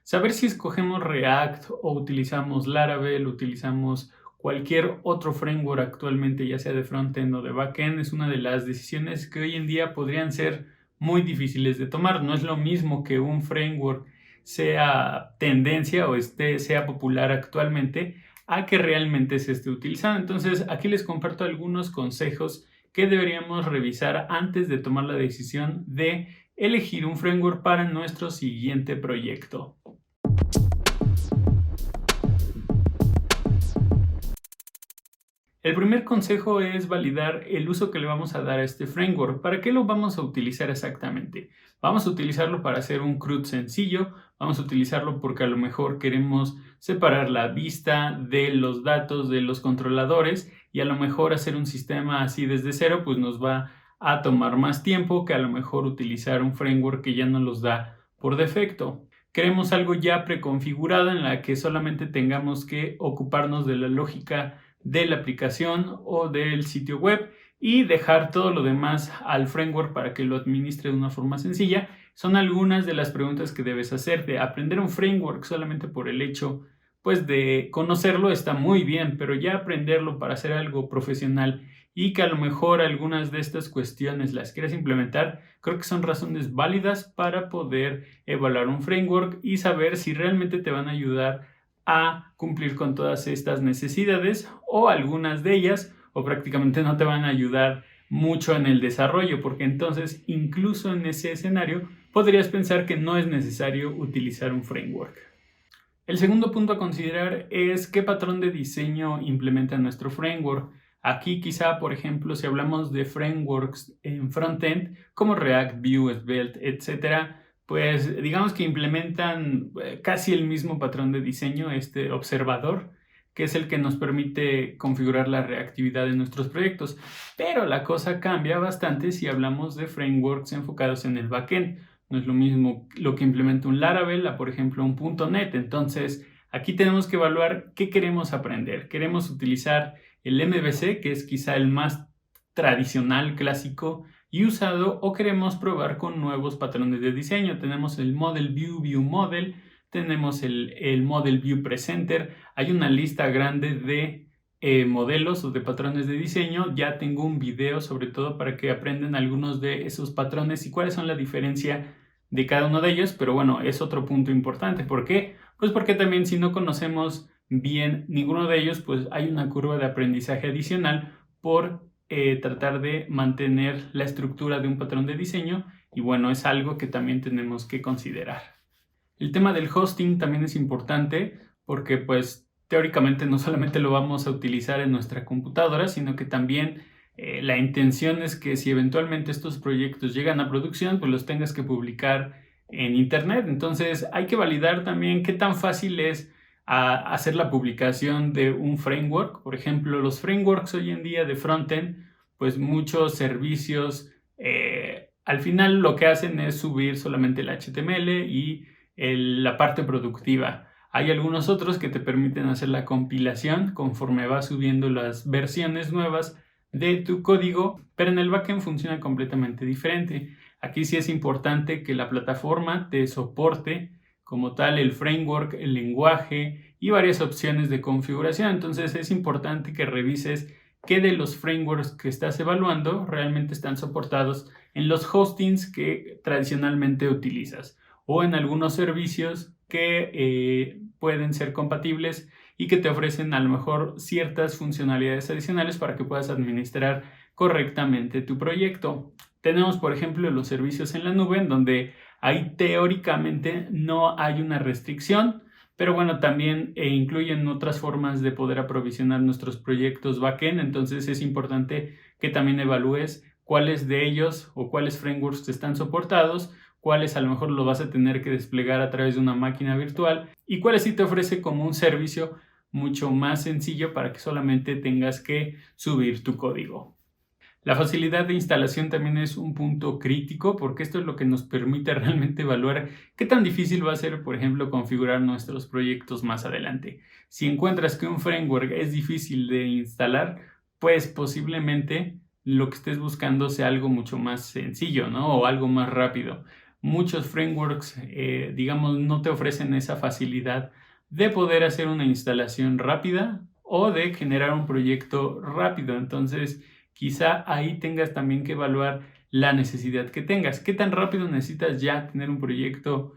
Saber si escogemos React o utilizamos Laravel, utilizamos cualquier otro framework actualmente, ya sea de frontend o de backend, es una de las decisiones que hoy en día podrían ser muy difíciles de tomar. No es lo mismo que un framework sea tendencia o sea popular actualmente a que realmente se esté utilizando. Entonces, aquí les comparto algunos consejos que deberíamos revisar antes de tomar la decisión de elegir un framework para nuestro siguiente proyecto. El primer consejo es validar el uso que le vamos a dar a este framework. ¿Para qué lo vamos a utilizar exactamente? Vamos a utilizarlo para hacer un CRUD sencillo, vamos a utilizarlo porque a lo mejor queremos separar la vista de los datos de los controladores y a lo mejor hacer un sistema así desde cero pues nos va a tomar más tiempo que a lo mejor utilizar un framework que ya nos los da por defecto. Queremos algo ya preconfigurado en la que solamente tengamos que ocuparnos de la lógica de la aplicación o del sitio web y dejar todo lo demás al framework para que lo administre de una forma sencilla. Son algunas de las preguntas que debes hacerte. Aprender un framework solamente por el hecho pues de conocerlo está muy bien, pero ya aprenderlo para hacer algo profesional y que a lo mejor algunas de estas cuestiones las quieras implementar, creo que son razones válidas para poder evaluar un framework y saber si realmente te van a ayudar a cumplir con todas estas necesidades o algunas de ellas o prácticamente no te van a ayudar mucho en el desarrollo, porque entonces incluso en ese escenario podrías pensar que no es necesario utilizar un framework. El segundo punto a considerar es qué patrón de diseño implementa nuestro framework. Aquí quizá, por ejemplo, si hablamos de frameworks en frontend como React, Vue, Svelte, etc., pues digamos que implementan casi el mismo patrón de diseño, este observador, que es el que nos permite configurar la reactividad de nuestros proyectos. Pero la cosa cambia bastante si hablamos de frameworks enfocados en el backend. No es lo mismo lo que implementa un Laravel a, por ejemplo, un .NET. Entonces, aquí tenemos que evaluar qué queremos aprender. ¿Queremos utilizar el MVC, que es quizá el más tradicional, clásico y usado, o queremos probar con nuevos patrones de diseño? Tenemos el Model View, View Model, tenemos el Model View Presenter. Hay una lista grande de modelos o de patrones de diseño. Ya tengo un video sobre todo para que aprendan algunos de esos patrones y cuáles son la diferencia de cada uno de ellos, pero bueno, es otro punto importante. ¿Por qué? Pues porque también si no conocemos bien ninguno de ellos, pues hay una curva de aprendizaje adicional por tratar de mantener la estructura de un patrón de diseño y bueno, es algo que también tenemos que considerar. El tema del hosting también es importante porque pues teóricamente no solamente lo vamos a utilizar en nuestra computadora, sino que también la intención es que si eventualmente estos proyectos llegan a producción, pues los tengas que publicar en internet. Entonces hay que validar también qué tan fácil es hacer la publicación de un framework. Por ejemplo, los frameworks hoy en día de frontend, pues muchos servicios al final lo que hacen es subir solamente el HTML y la parte productiva. Hay algunos otros que te permiten hacer la compilación conforme vas subiendo las versiones nuevas de tu código, pero en el backend funciona completamente diferente. Aquí sí es importante que la plataforma te soporte como tal el framework, el lenguaje y varias opciones de configuración. Entonces es importante que revises qué de los frameworks que estás evaluando realmente están soportados en los hostings que tradicionalmente utilizas o en algunos servicios que pueden ser compatibles y que te ofrecen a lo mejor ciertas funcionalidades adicionales para que puedas administrar correctamente tu proyecto. Tenemos, por ejemplo, los servicios en la nube, en donde ahí teóricamente no hay una restricción, pero bueno, también incluyen otras formas de poder aprovisionar nuestros proyectos backend, entonces es importante que también evalúes cuáles de ellos o cuáles frameworks están soportados, cuáles a lo mejor lo vas a tener que desplegar a través de una máquina virtual y cuáles sí te ofrece como un servicio mucho más sencillo para que solamente tengas que subir tu código. La facilidad de instalación también es un punto crítico porque esto es lo que nos permite realmente evaluar qué tan difícil va a ser, por ejemplo, configurar nuestros proyectos más adelante. Si encuentras que un framework es difícil de instalar, pues posiblemente lo que estés buscando sea algo mucho más sencillo, ¿no? O algo más rápido. muchos frameworks, digamos, no te ofrecen esa facilidad de poder hacer una instalación rápida o de generar un proyecto rápido. Entonces, quizá ahí tengas también que evaluar la necesidad que tengas. ¿Qué tan rápido necesitas ya tener un proyecto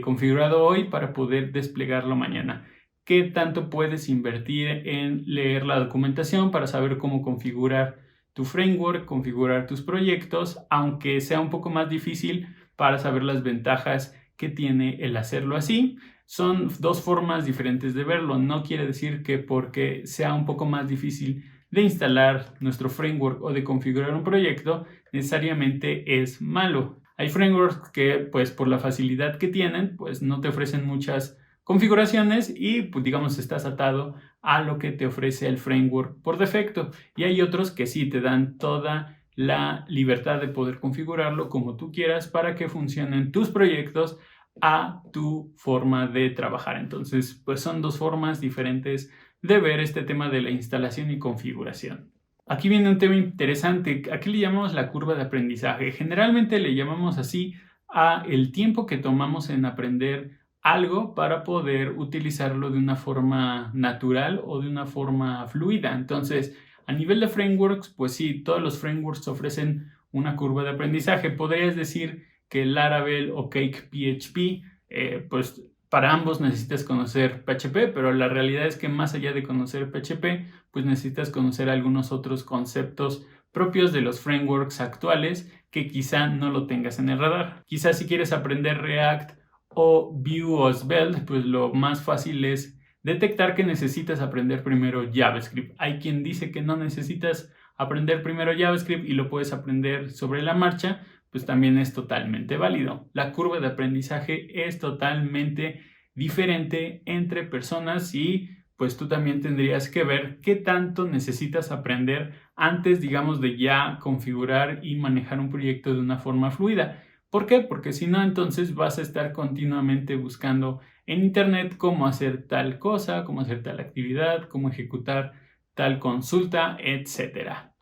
configurado hoy para poder desplegarlo mañana? ¿Qué tanto puedes invertir en leer la documentación para saber cómo configurar tu framework, configurar tus proyectos, aunque sea un poco más difícil para saber las ventajas que tiene el hacerlo así? Son dos formas diferentes de verlo. No quiere decir que porque sea un poco más difícil de instalar nuestro framework o de configurar un proyecto, necesariamente es malo. Hay frameworks que, pues por la facilidad que tienen, pues no te ofrecen muchas configuraciones y, pues digamos, estás atado a lo que te ofrece el framework por defecto. Y hay otros que sí te dan toda la libertad de poder configurarlo como tú quieras para que funcionen tus proyectos a tu forma de trabajar. Entonces, pues son dos formas diferentes de ver este tema de la instalación y configuración. Aquí viene un tema interesante. Aquí le llamamos la curva de aprendizaje. Generalmente le llamamos así a el tiempo que tomamos en aprender algo para poder utilizarlo de una forma natural o de una forma fluida. Entonces, a nivel de frameworks, pues sí, todos los frameworks ofrecen una curva de aprendizaje. Podrías decir que Laravel o Cake PHP, pues para ambos necesitas conocer PHP, pero la realidad es que más allá de conocer PHP, pues necesitas conocer algunos otros conceptos propios de los frameworks actuales que quizá no lo tengas en el radar. Quizá si quieres aprender React o Vue o Svelte, pues lo más fácil es detectar que necesitas aprender primero JavaScript. Hay quien dice que no necesitas aprender primero JavaScript y lo puedes aprender sobre la marcha, pues también es totalmente válido. La curva de aprendizaje es totalmente diferente entre personas y pues tú también tendrías que ver qué tanto necesitas aprender antes, digamos, de ya configurar y manejar un proyecto de una forma fluida. ¿Por qué? Porque si no, entonces vas a estar continuamente buscando en internet cómo hacer tal cosa, cómo hacer tal actividad, cómo ejecutar tal consulta, etcétera.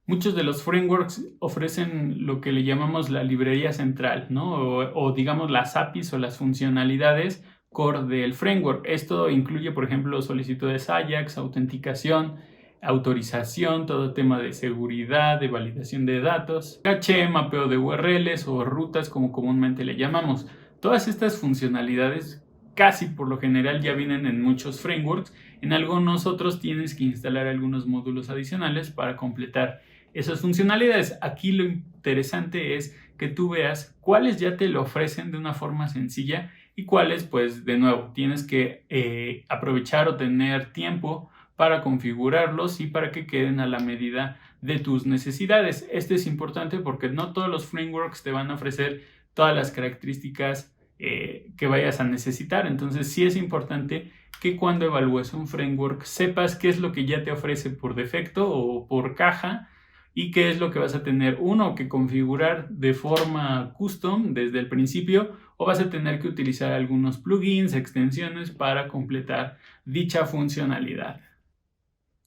Muchos de los frameworks ofrecen lo que le llamamos la librería central, ¿no? O digamos las APIs o las funcionalidades core del framework. Esto incluye, por ejemplo, solicitudes AJAX, autenticación, autorización, todo tema de seguridad, de validación de datos, caché, mapeo de URLs o rutas, como comúnmente le llamamos. Todas estas funcionalidades casi por lo general ya vienen en muchos frameworks. En algunos otros tienes que instalar algunos módulos adicionales para completar esas funcionalidades. Aquí lo interesante es que tú veas cuáles ya te lo ofrecen de una forma sencilla y cuáles, pues, de nuevo, tienes que aprovechar o tener tiempo para configurarlos y para que queden a la medida de tus necesidades. Esto es importante porque no todos los frameworks te van a ofrecer todas las características que vayas a necesitar. Entonces, sí es importante que cuando evalúes un framework sepas qué es lo que ya te ofrece por defecto o por caja y qué es lo que vas a tener, uno, que configurar de forma custom desde el principio, o vas a tener que utilizar algunos plugins, extensiones para completar dicha funcionalidad.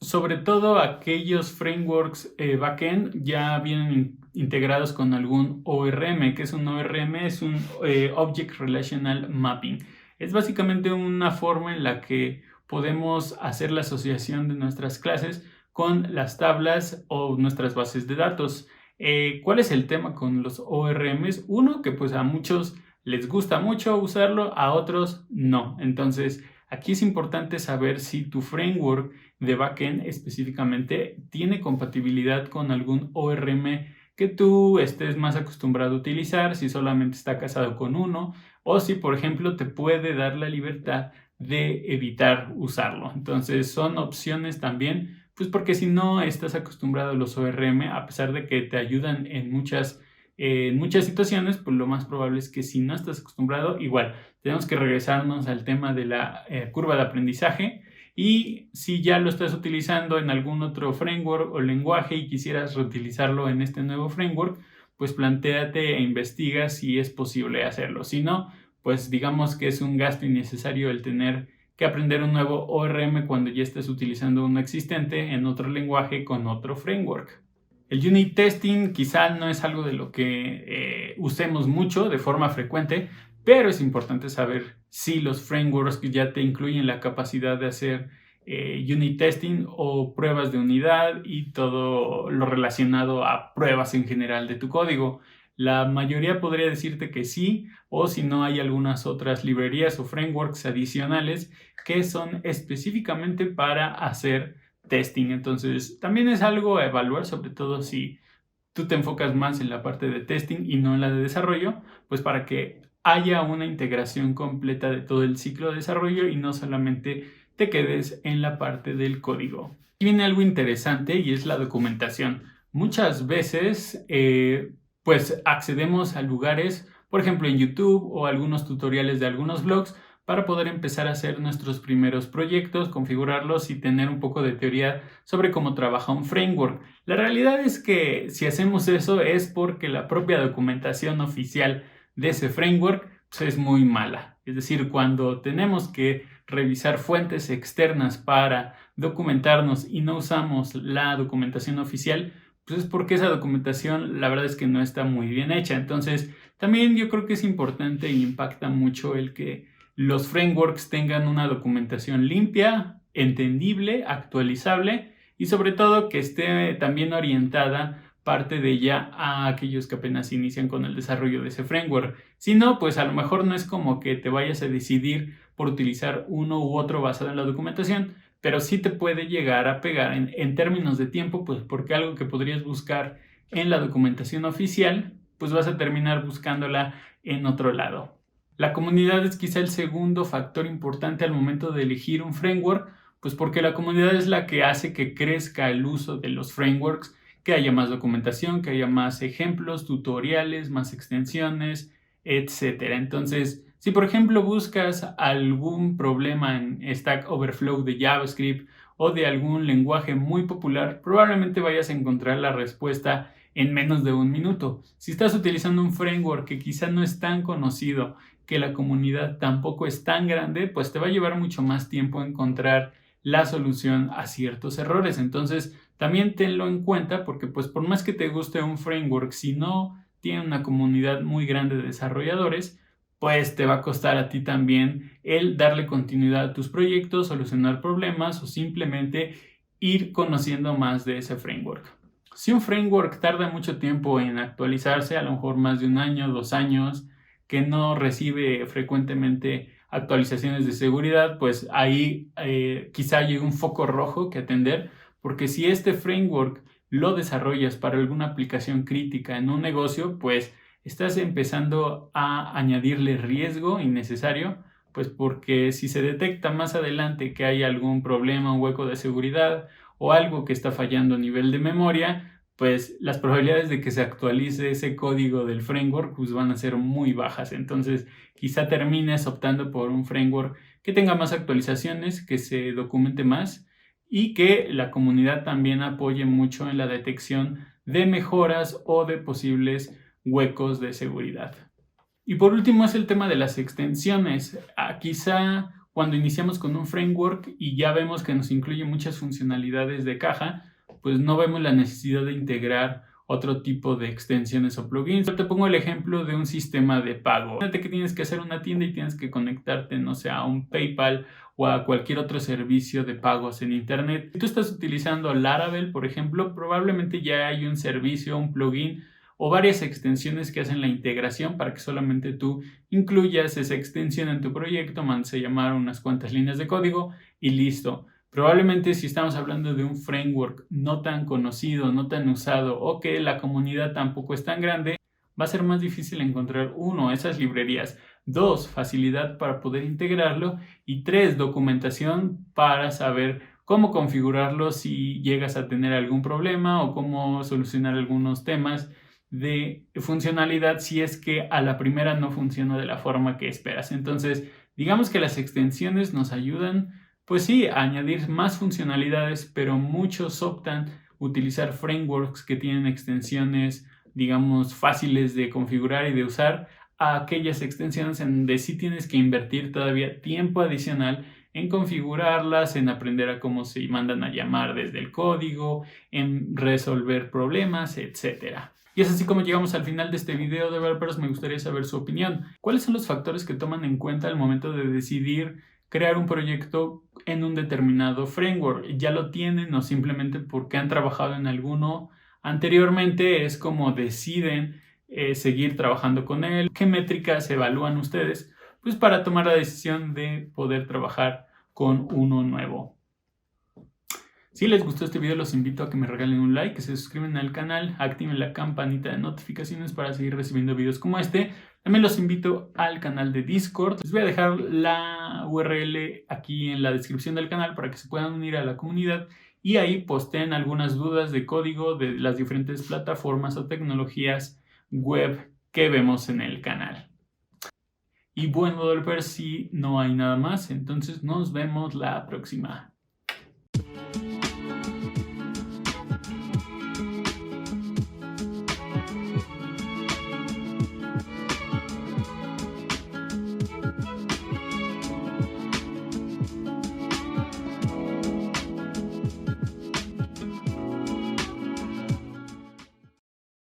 Sobre todo aquellos frameworks backend ya vienen integrados con algún ORM. ¿Qué es un ORM? Es un Object Relational Mapping. Es básicamente una forma en la que podemos hacer la asociación de nuestras clases con las tablas o nuestras bases de datos. ¿Cuál es el tema con los ORMs? Uno, que pues a muchos les gusta mucho usarlo, a otros no. Entonces, aquí es importante saber si tu framework de backend específicamente tiene compatibilidad con algún ORM que tú estés más acostumbrado a utilizar, si solamente está casado con uno, o si, por ejemplo, te puede dar la libertad de evitar usarlo. Entonces, son opciones también, pues porque si no estás acostumbrado a los ORM, a pesar de que te ayudan en muchas situaciones, pues lo más probable es que si no estás acostumbrado, igual tenemos que regresarnos al tema de la curva de aprendizaje. Y si ya lo estás utilizando en algún otro framework o lenguaje y quisieras reutilizarlo en este nuevo framework, pues plantéate e investiga si es posible hacerlo. Si no, pues digamos que es un gasto innecesario el tener que aprender un nuevo ORM cuando ya estés utilizando uno existente en otro lenguaje con otro framework. El unit testing quizá no es algo de lo que usemos mucho de forma frecuente, pero es importante saber si los frameworks que ya te incluyen la capacidad de hacer unit testing o pruebas de unidad y todo lo relacionado a pruebas en general de tu código. La mayoría podría decirte que sí, o si no hay algunas otras librerías o frameworks adicionales que son específicamente para hacer testing. Entonces, también es algo a evaluar, sobre todo si tú te enfocas más en la parte de testing y no en la de desarrollo, pues para que haya una integración completa de todo el ciclo de desarrollo y no solamente te quedes en la parte del código. Aquí viene algo interesante y es la documentación. Muchas veces, pues accedemos a lugares, por ejemplo en YouTube o algunos tutoriales de algunos blogs, para poder empezar a hacer nuestros primeros proyectos, configurarlos y tener un poco de teoría sobre cómo trabaja un framework. La realidad es que si hacemos eso es porque la propia documentación oficial de ese framework pues, es muy mala. Es decir, cuando tenemos que revisar fuentes externas para documentarnos y no usamos la documentación oficial, pues es porque esa documentación la verdad es que no está muy bien hecha. Entonces, también yo creo que es importante e impacta mucho el que los frameworks tengan una documentación limpia, entendible, actualizable y sobre todo que esté también orientada parte de ella a aquellos que apenas inician con el desarrollo de ese framework. Si no, pues a lo mejor no es como que te vayas a decidir por utilizar uno u otro basado en la documentación, pero sí te puede llegar a pegar en términos de tiempo, pues porque algo que podrías buscar en la documentación oficial, pues vas a terminar buscándola en otro lado. La comunidad es quizá el segundo factor importante al momento de elegir un framework, pues porque la comunidad es la que hace que crezca el uso de los frameworks, que haya más documentación, que haya más ejemplos, tutoriales, más extensiones, etcétera. Entonces, si por ejemplo buscas algún problema en Stack Overflow de JavaScript o de algún lenguaje muy popular, probablemente vayas a encontrar la respuesta en menos de un minuto. Si estás utilizando un framework que quizá no es tan conocido, que la comunidad tampoco es tan grande, pues te va a llevar mucho más tiempo encontrar la solución a ciertos errores. Entonces, también tenlo en cuenta porque pues por más que te guste un framework, si no tiene una comunidad muy grande de desarrolladores, pues te va a costar a ti también el darle continuidad a tus proyectos, solucionar problemas o simplemente ir conociendo más de ese framework. Si un framework tarda mucho tiempo en actualizarse, a lo mejor más de un año, 2 años, que no recibe frecuentemente actualizaciones de seguridad, pues ahí quizá llegue un foco rojo que atender, porque si este framework lo desarrollas para alguna aplicación crítica en un negocio, pues estás empezando a añadirle riesgo innecesario, pues porque si se detecta más adelante que hay algún problema, un hueco de seguridad o algo que está fallando a nivel de memoria, pues las probabilidades de que se actualice ese código del framework pues van a ser muy bajas. Entonces, quizá termines optando por un framework que tenga más actualizaciones, que se documente más y que la comunidad también apoye mucho en la detección de mejoras o de posibles huecos de seguridad. Y por último es el tema de las extensiones. Quizá cuando iniciamos con un framework y ya vemos que nos incluye muchas funcionalidades de caja, pues no vemos la necesidad de integrar otro tipo de extensiones o plugins. Yo te pongo el ejemplo de un sistema de pago. Fíjate que tienes que hacer una tienda y tienes que conectarte, no sé, a un PayPal o a cualquier otro servicio de pagos en Internet. Si tú estás utilizando Laravel, por ejemplo, probablemente ya hay un servicio, un plugin o varias extensiones que hacen la integración para que solamente tú incluyas esa extensión en tu proyecto, mandes a llamar unas cuantas líneas de código y listo. Probablemente si estamos hablando de un framework no tan conocido, no tan usado o que la comunidad tampoco es tan grande, va a ser más difícil encontrar uno, esas librerías, dos, facilidad para poder integrarlo y tres, documentación para saber cómo configurarlo si llegas a tener algún problema o cómo solucionar algunos temas de funcionalidad si es que a la primera no funciona de la forma que esperas. Entonces, digamos que las extensiones nos ayudan, pues sí, a añadir más funcionalidades, pero muchos optan utilizar frameworks que tienen extensiones, digamos, fáciles de configurar y de usar, a aquellas extensiones en donde sí tienes que invertir todavía tiempo adicional en configurarlas, en aprender a cómo se mandan a llamar desde el código, en resolver problemas, etc. Y es así como llegamos al final de este video, developers. Me gustaría saber su opinión. ¿Cuáles son los factores que toman en cuenta al momento de decidir crear un proyecto en un determinado framework? ¿Ya lo tienen o simplemente porque han trabajado en alguno anteriormente es como deciden seguir trabajando con él? ¿Qué métricas evalúan ustedes pues para tomar la decisión de poder trabajar con uno nuevo? Si les gustó este video, los invito a que me regalen un like, que se suscriban al canal, activen la campanita de notificaciones para seguir recibiendo videos como este. También los invito al canal de Discord. Les voy a dejar la URL aquí en la descripción del canal para que se puedan unir a la comunidad y ahí posteen algunas dudas de código de las diferentes plataformas o tecnologías web que vemos en el canal. Y bueno, developers, si no hay nada más, entonces nos vemos la próxima.